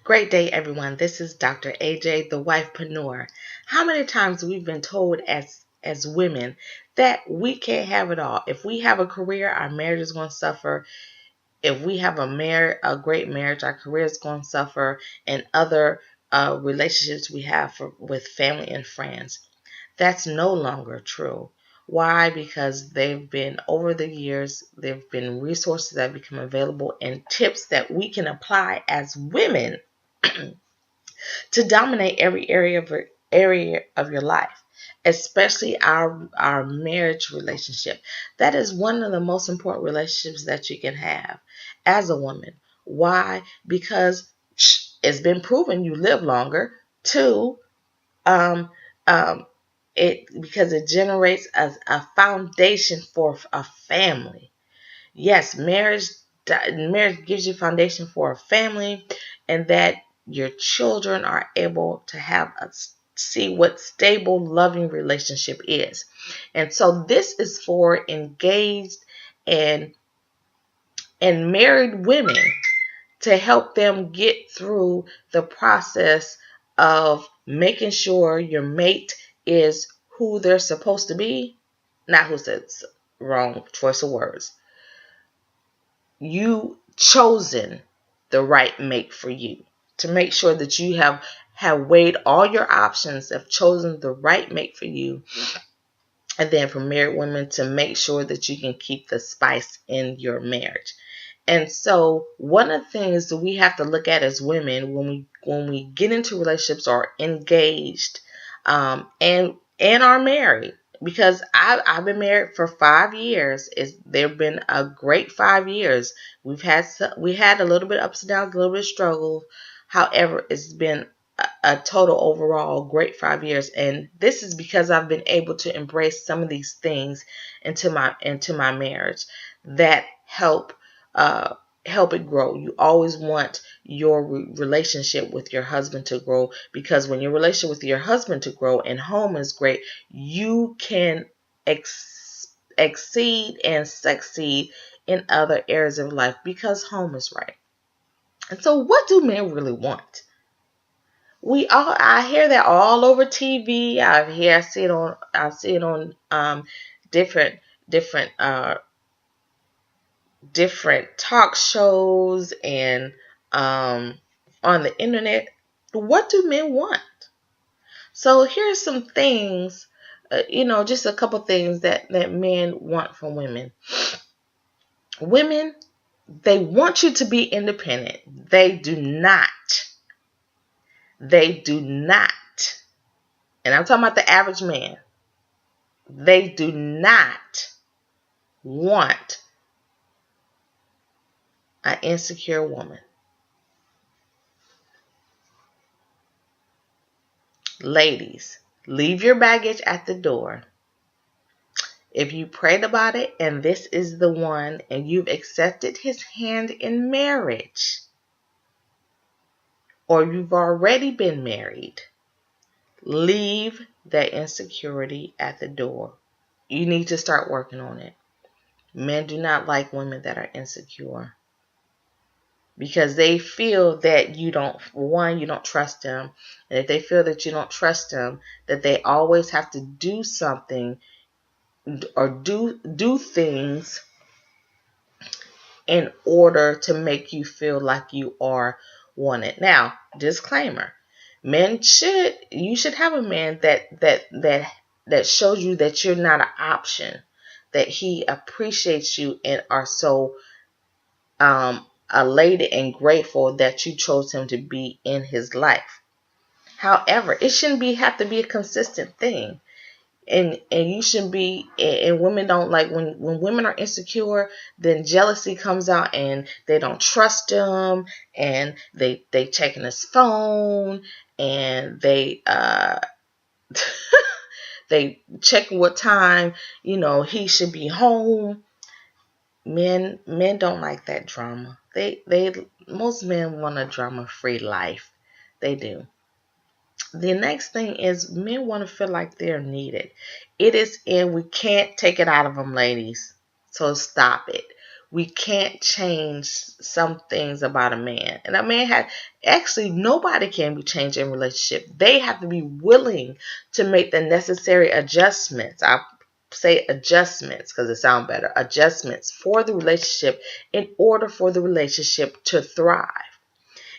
Great day, everyone. This is Dr. AJ, the wifepreneur. How many times we've been told as women that we can't have it all. If we have a career, our marriage is going to suffer. If we have a great marriage, our career is going to suffer, and other relationships we have with family and friends. That's no longer true. Why? Because over the years, there have been resources that become available and tips that we can apply as women to dominate every area of your life, especially our marriage relationship. That is one of the most important relationships that you can have as a woman. Why? Because it's been proven you live longer. Two, um, um, because it generates a foundation for a family. Yes, marriage gives you foundation for a family, and that your children are able to see what stable, loving relationship is. And so this is for engaged and married women to help them get through the process of making sure your mate is who they're supposed to be. Not who said wrong choice of words. You chosen the right mate for you, to make sure that you have weighed all your options, have chosen the right mate for you. And then for married women, to make sure that you can keep the spice in your marriage. And so one of the things that we have to look at as women when we get into relationships or engaged, and are married, because I've been married for 5 years. They've been a great 5 years. We had a little bit of ups and downs, a little bit of struggle. However, it's been a total overall great 5 years, and this is because I've been able to embrace some of these things into my marriage that help it grow. You always want your relationship with your husband to grow, because when your relationship with your husband to grow and home is great, you can exceed and succeed in other areas of life because home is right. And so what do men really want? I hear that all over TV. I see it on different different uh different talk shows and on the internet. What do men want? So here's some things, just a couple things that men want from women. Women, they want you to be independent. They do not. And I'm talking about the average man. They do not want an insecure woman. Ladies, leave your baggage at the door. If you prayed about it and this is the one and you've accepted his hand in marriage, or you've already been married, leave that insecurity at the door. You need to start working on it. Men do not like women that are insecure, because they feel that you don't trust them. And if they feel that you don't trust them, that they always have to do something or do things in order to make you feel like you are wanted. Now, disclaimer: you should have a man that shows you that you're not an option, that he appreciates you and are so elated and grateful that you chose him to be in his life. However, it shouldn't have to be a consistent thing. And you shouldn't be, and women don't like when women are insecure, then jealousy comes out and they don't trust him, and they checking his phone, and they they check what time he should be home. Men don't like that drama. Most men want a drama-free life. They do. The next thing is, men want to feel like they're needed. We can't take it out of them, ladies. So stop it. We can't change some things about a man. And a man actually, nobody can be changed in a relationship. They have to be willing to make the necessary adjustments. I say adjustments because it sounds better. Adjustments for the relationship in order for the relationship to thrive.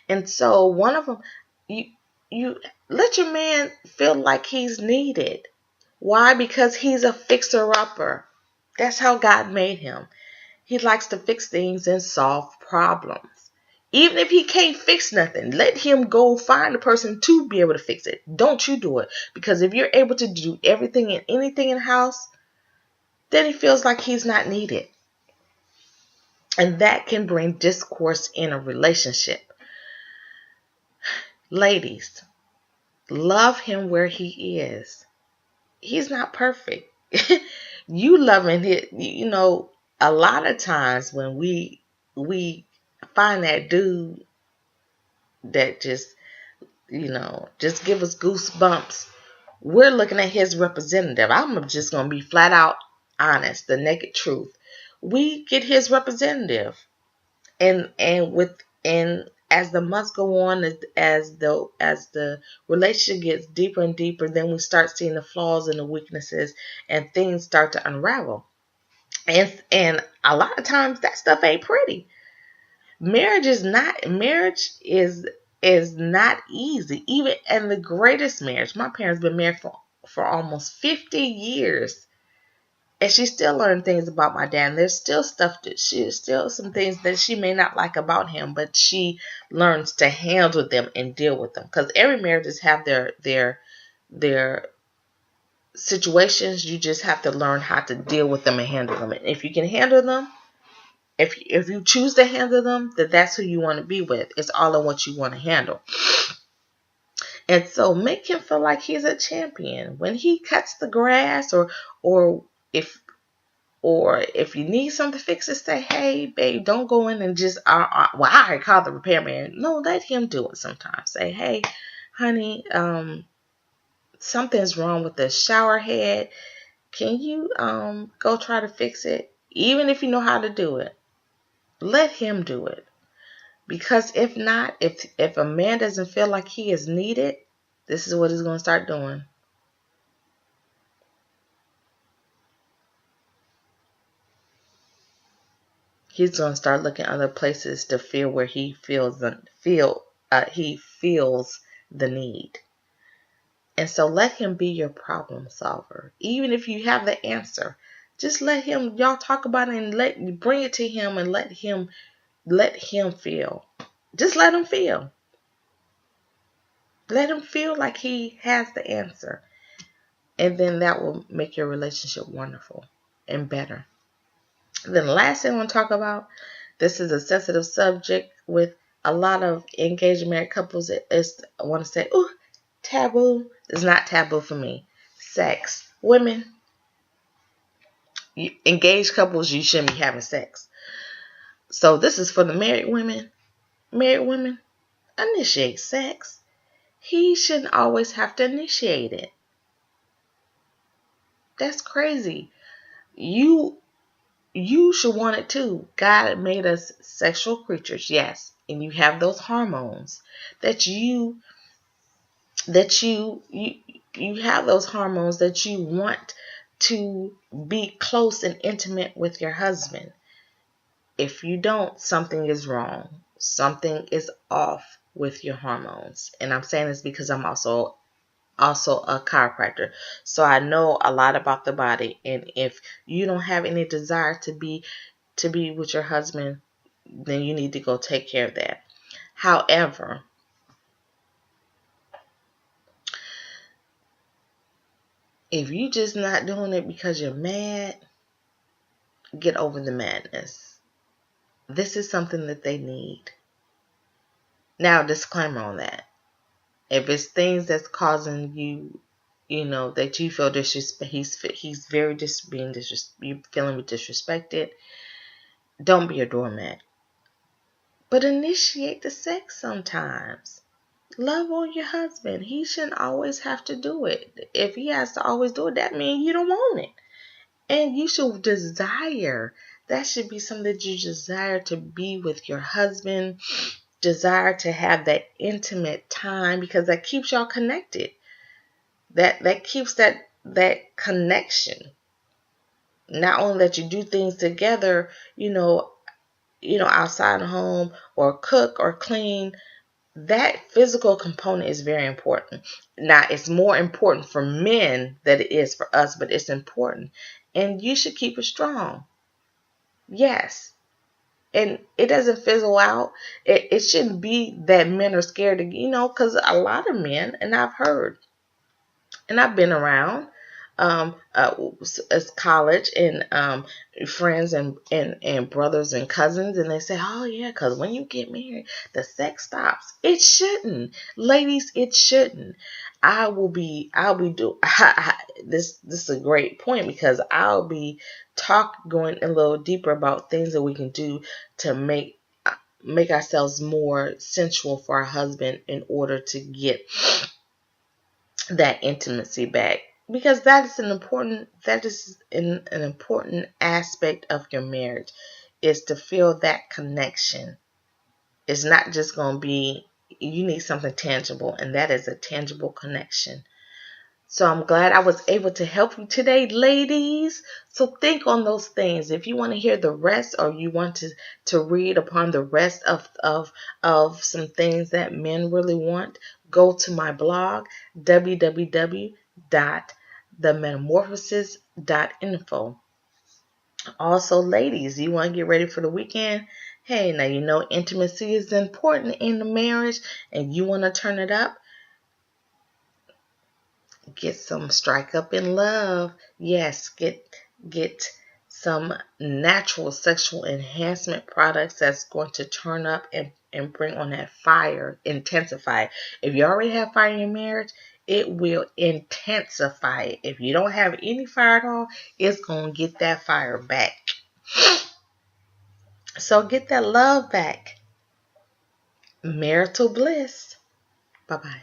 And so one of them, you let your man feel like he's needed. Why? Because he's a fixer-upper. That's how God made him. He likes to fix things and solve problems. Even if he can't fix nothing, let him go find a person to be able to fix it. Don't you do it. Because if you're able to do everything and anything in the house, then he feels like he's not needed. And that can bring discourse in a relationship. Ladies, love him where he is. He's not perfect. You loving it, a lot of times when we find that dude that just give us goosebumps, we're looking at his representative. I'm just going to be flat out honest, the naked truth. We get his representative. And as the months go on, as the relationship gets deeper and deeper, then we start seeing the flaws and the weaknesses, and things start to unravel. And a lot of times that stuff ain't pretty. Marriage is not easy. Even in the greatest marriage, my parents been married for almost 50 years. And she still learned things about my dad. And there's still some things that she may not like about him, but she learns to handle them and deal with them. Because every marriage have their situations. You just have to learn how to deal with them and handle them. And if you can handle them, if you choose to handle them, then that's who you want to be with. It's all in what you want to handle. And so make him feel like he's a champion. When he cuts the grass or if you need something fixed, say, hey, babe, don't go in and just, I call the repairman. No, let him do it sometimes. Say, hey, honey, something's wrong with the shower head. Can you go try to fix it? Even if you know how to do it, let him do it. Because if not, if a man doesn't feel like he is needed, this is what he's going to start doing. He's going to start looking other places to feel where he feels the need. And so let him be your problem solver. Even if you have the answer, just let him, y'all talk about it and bring it to him and let him feel. Just let him feel. Let him feel like he has the answer. And then that will make your relationship wonderful and better. Then the last thing I want to talk about, this is a sensitive subject with a lot of engaged married couples. I want to say, ooh, taboo. It's not taboo for me. Sex. Women, engaged couples, you shouldn't be having sex. So this is for the married women. Married women, initiate sex. He shouldn't always have to initiate it. That's crazy. You should want it too. God made us sexual creatures, yes. And you have those hormones that you have those hormones that you want to be close and intimate with your husband. If you don't, something is wrong. Something is off with your hormones. And I'm saying this because I'm also a chiropractor. So I know a lot about the body. And if you don't have any desire to be with your husband, then you need to go take care of that. However, if you just not doing it because you're mad, get over the madness. This is something that they need. Now, disclaimer on that. If it's things that's causing you, that you feel disrespect, he's very you're feeling disrespected, don't be a doormat. But initiate the sex sometimes. Love on your husband. He shouldn't always have to do it. If he has to always do it, that means you don't want it. And you should desire that should be something that you desire to be with your husband, desire to have that intimate time, because that keeps y'all connected. That keeps that connection. Not only that you do things together, outside the home, or cook or clean, that physical component is very important. Now, it's more important for men than it is for us, but it's important. And you should keep it strong. Yes. And it doesn't fizzle out. It shouldn't be that men are scared to, because a lot of men, and I've heard, and I've been around as college and friends and brothers and cousins, and they say, oh yeah, because when you get married, the sex stops. It shouldn't, ladies. It shouldn't. I'll be do this. This is a great point, because I'll be going a little deeper about things that we can do to make ourselves more sensual for our husband in order to get that intimacy back, because that is an important aspect of your marriage, is to feel that connection. It's not just going to be, you need something tangible, and that is a tangible connection. So I'm glad I was able to help you today, ladies. So think on those things. If you want to hear the rest, or you want to read upon the rest of some things that men really want, go to my blog, www.themetamorphosis.info. Also, ladies, you want to get ready for the weekend? Hey, now intimacy is important in the marriage, and you want to turn it up. Get some Strike Up in Love. Yes, get some natural sexual enhancement products that's going to turn up and bring on that fire, intensify it. If you already have fire in your marriage, it will intensify it. If you don't have any fire at all, it's going to get that fire back. So get that love back. Marital bliss. Bye-bye.